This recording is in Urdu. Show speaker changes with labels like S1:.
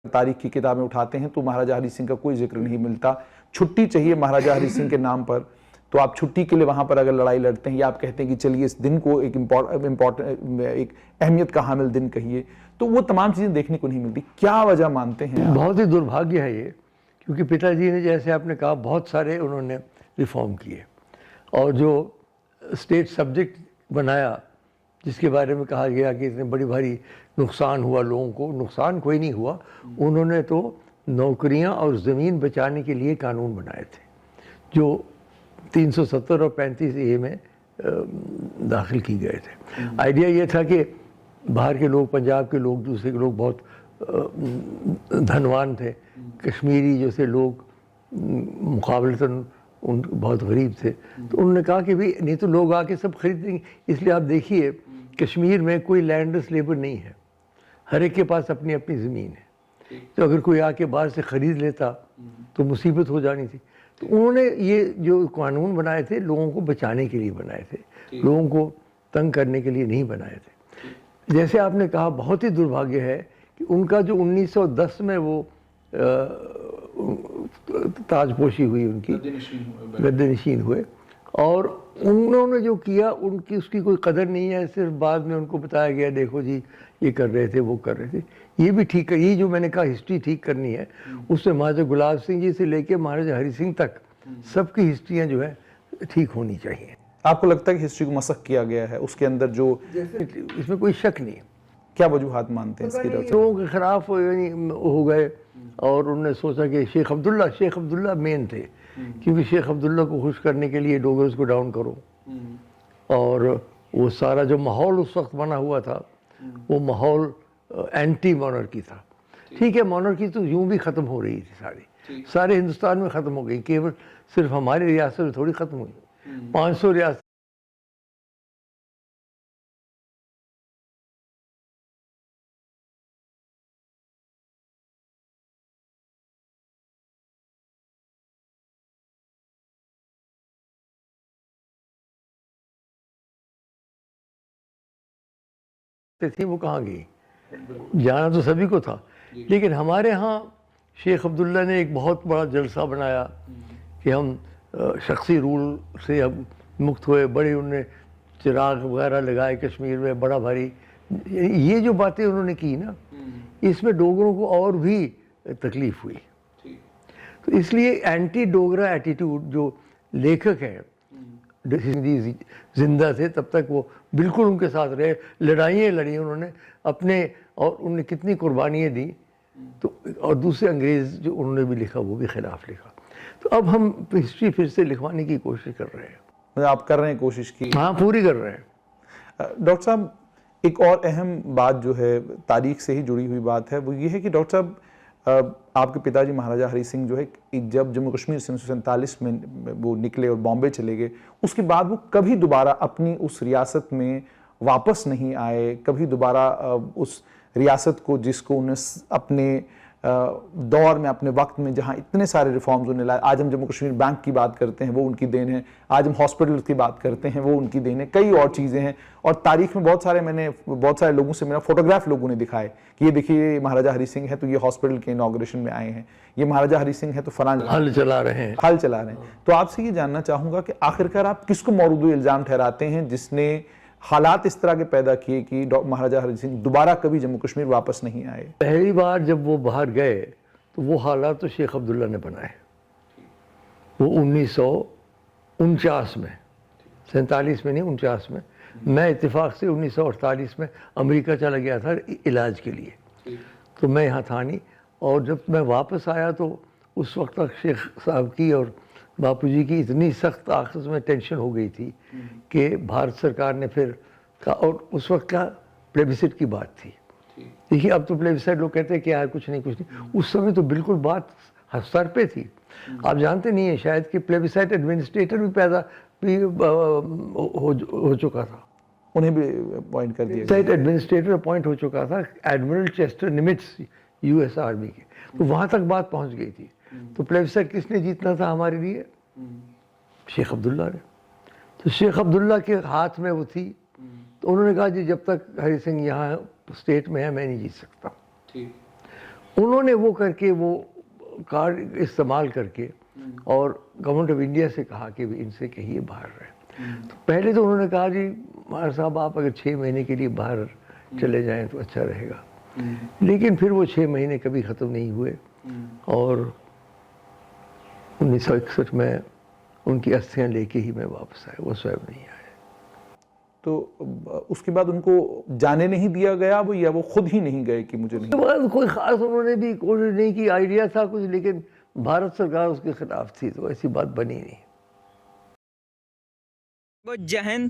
S1: تاریخ کی کتابیں اٹھاتے ہیں تو مہاراجہ ہری سنگھ کا کوئی ذکر نہیں ملتا. چھٹی چاہیے مہاراجہ ہری سنگھ کے نام پر تو آپ چھٹی کے لیے وہاں پر اگر لڑائی لڑتے ہیں یا آپ کہتے ہیں کہ چلیے اس دن کو ایک ایک اہمیت کا حامل دن کہیے, تو وہ تمام چیزیں دیکھنے کو نہیں ملتی. کیا وجہ مانتے ہیں آپ؟
S2: بہت ہی دربھاگیہ ہے یہ, کیونکہ پتا جی نے جیسے آپ نے کہا بہت سارے انہوں نے ریفارم کیے, اور جو اسٹیٹ سبجیکٹ بنایا جس کے بارے میں کہا گیا کہ اتنے بڑی بھاری نقصان ہوا لوگوں کو, نقصان کوئی نہیں ہوا. انہوں نے تو نوکریاں اور زمین بچانے کے لیے قانون بنائے تھے جو 370 اور 35A میں داخل کی گئے تھے. آئیڈیا یہ تھا کہ باہر کے لوگ, پنجاب کے لوگ, دوسرے کے لوگ بہت دھنوان تھے, کشمیری جیسے لوگ مقابلتاً ان بہت غریب تھے. تو انہوں نے کہا کہ بھی نہیں تو لوگ آ کے سب خریدیں گے. اس لیے آپ دیکھیے کشمیر میں کوئی لینڈس لیبر نہیں ہے, ہر ایک کے پاس اپنی اپنی زمین ہے. تو اگر کوئی آ کے باہر سے خرید لیتا تو مصیبت ہو جانی تھی. تو انہوں نے یہ جو قانون بنائے تھے لوگوں کو بچانے کے لیے بنائے تھے, لوگوں کو تنگ کرنے کے لیے نہیں بنائے تھے. جیسے آپ نے کہا بہت ہی دربھاگیہ ہے کہ ان کا جو 1910 میں وہ تاج پوشی ہوئی, ان کی گدے نشین ہوئے, اور انہوں نے جو کیا ان کی اس کی کوئی قدر نہیں ہے. صرف بعد میں ان کو بتایا گیا دیکھو جی یہ کر رہے تھے, وہ کر رہے تھے. یہ بھی ٹھیک ہے, یہ جو میں نے کہا ہسٹری ٹھیک کرنی ہے, اس میں مہاراجہ گلاب سنگھ جی سے لے کے مہاراجہ ہری سنگھ تک سب کی ہسٹریاں جو ہے ٹھیک ہونی چاہیے.
S1: آپ کو لگتا ہے کہ ہسٹری کو مسخ کیا گیا ہے, اس کے اندر جو
S2: اس میں کوئی شک نہیں.
S1: کیا وجوہات مانتے ہیں اس کی؟
S2: لوگوں کے خلاف ہو گئے اور انہوں نے سوچا کہ شیخ عبداللہ مین تھے, کیونکہ شیخ عبداللہ کو خوش کرنے کے لیے ڈوگرز کو ڈاؤن کرو. اور وہ سارا جو ماحول اس وقت بنا ہوا تھا وہ ماحول اینٹی مونارکی تھا. ٹھیک ہے, مونارکی تو یوں بھی ختم ہو رہی تھی, سارے ہندوستان میں ختم ہو گئی, کیول صرف ہماری ریاست میں تھوڑی ختم ہوئی. 500 ریاست تھی, وہ کہاں گئی؟ جانا تو سبھی کو تھا, لیکن ہمارے ہاں شیخ عبداللہ نے ایک بہت بڑا جلسہ بنایا کہ ہم شخصی رول سے اب مکت ہوئے. بڑے انہوں نے چراغ وغیرہ لگائے کشمیر میں, بڑا بھاری. یہ جو باتیں انہوں نے کی نا, اس میں ڈوگروں کو اور بھی تکلیف ہوئی. تو اس لیے اینٹی ڈوگرا ایٹیٹیوڈ جو لیکھک ہیں زندہ تھے تب تک وہ بالکل ان کے ساتھ رہے, لڑائیاں لڑی انہوں نے اپنے, اور انہوں نے کتنی قربانیاں دی. تو اور دوسرے انگریز جو انہوں نے بھی لکھا وہ بھی خلاف لکھا. تو اب ہم ہسٹری پھر سے لکھوانے کی کوشش کر رہے ہیں.
S1: آپ کر رہے ہیں کوشش کی؟
S2: ہاں, پوری کر رہے ہیں.
S1: ڈاکٹر صاحب ایک اور اہم بات جو ہے تاریخ سے ہی جڑی ہوئی بات ہے, وہ یہ ہے کہ ڈاکٹر صاحب آپ کے پتا جی مہاراجہ ہری سنگھ جو ہے جب جموں کشمیر سے 1947 میں وہ نکلے اور بامبے چلے گئے, اس کے بعد وہ کبھی دوبارہ اپنی اس ریاست میں واپس نہیں آئے. کبھی دوبارہ اس ریاست کو جس کو انہیں اپنے دور میں, اپنے وقت میں جہاں اتنے سارے ریفارمز انہیں لائے, آج ہم جموں کشمیر بینک کی بات کرتے ہیں وہ ان کی دین ہے, آج ہم ہاسپٹل کی بات کرتے ہیں وہ ان کی دین ہے, کئی اور چیزیں ہیں. اور تاریخ میں بہت سارے لوگوں سے میرا فوٹوگراف لوگوں نے دکھائے کہ یہ دیکھیے یہ مہاراجہ ہری سنگھ ہے تو یہ ہاسپٹل کے انوگریشن میں آئے ہیں, یہ مہاراجہ ہری سنگھ ہے تو فلاں
S2: حل چلا رہے ہیں.
S1: تو آپ سے یہ جاننا چاہوں گا کہ آخرکار آپ کس کو مورد الزام ٹھہراتے ہیں جس نے حالات اس طرح کے پیدا کیے کہ مہاراجہ ہری سنگھ دوبارہ کبھی جموں کشمیر واپس نہیں آئے؟
S2: پہلی بار جب وہ باہر گئے تو وہ حالات تو شیخ عبداللہ نے بنائے. وہ 1949 میں, 47 میں نہیں 49 میں. میں اتفاق سے 1948 میں امریکہ چلا گیا تھا علاج کے لیے, تو میں یہاں تھا نہیں. اور جب میں واپس آیا تو اس وقت تک شیخ صاحب کی اور باپو جی کی اتنی سخت آخذ میں ٹینشن ہو گئی تھی کہ بھارت سرکار نے پھر کہا, اور اس وقت کا پلیبسٹ کی بات تھی. دیکھیے اب تو پلیبسائٹ لوگ کہتے ہیں کہ یار کچھ نہیں, اس سمے تو بالکل بات سر پہ تھی. آپ جانتے نہیں ہیں شاید کہ پلیبسائٹ ایڈمنسٹریٹر بھی پیدا ہو چکا تھا,
S1: انہیں بھی اپوائنٹ کر دیا.
S2: پلیبسائٹ ایڈمنسٹریٹر اپوائنٹ ہو چکا تھا ایڈمرل چیسٹر نمٹس US آرمی کے. تو وہاں تک بات پہنچ گئی تھی. تو پلیبسائٹ کس نے جیتنا تھا ہمارے لیے؟ شیخ عبداللہ نے. تو شیخ عبداللہ کے ہاتھ میں وہ تھی. تو انہوں نے کہا جی جب تک ہری سنگھ یہاں اسٹیٹ میں ہے میں نہیں جیت سکتا. انہوں نے وہ کر کے وہ کارڈ استعمال کر کے اور گورنمنٹ آف انڈیا سے کہا کہ ان سے کہیے باہر رہے. تو پہلے تو انہوں نے کہا جی ماہر صاحب آپ اگر 6 مہینے کے لیے باہر چلے جائیں تو اچھا رہے گا. لیکن پھر وہ 6 مہینے کبھی ختم نہیں ہوئے اور 1961 میں ان کی استھیاں لے کے ہی میں واپس آیا, وہ سوئم نہیں آئے.
S1: تو اس کے بعد ان کو جانے نہیں دیا گیا وہ, یا وہ خود ہی نہیں گئے کہ مجھے نہیں؟
S2: اس کے بعد کوئی خاص انہوں نے بھی کوشش نہیں کی, آئیڈیا تھا کچھ لیکن بھارت سرکار اس کے خلاف تھی تو ایسی بات بنی نہیں.
S3: جہن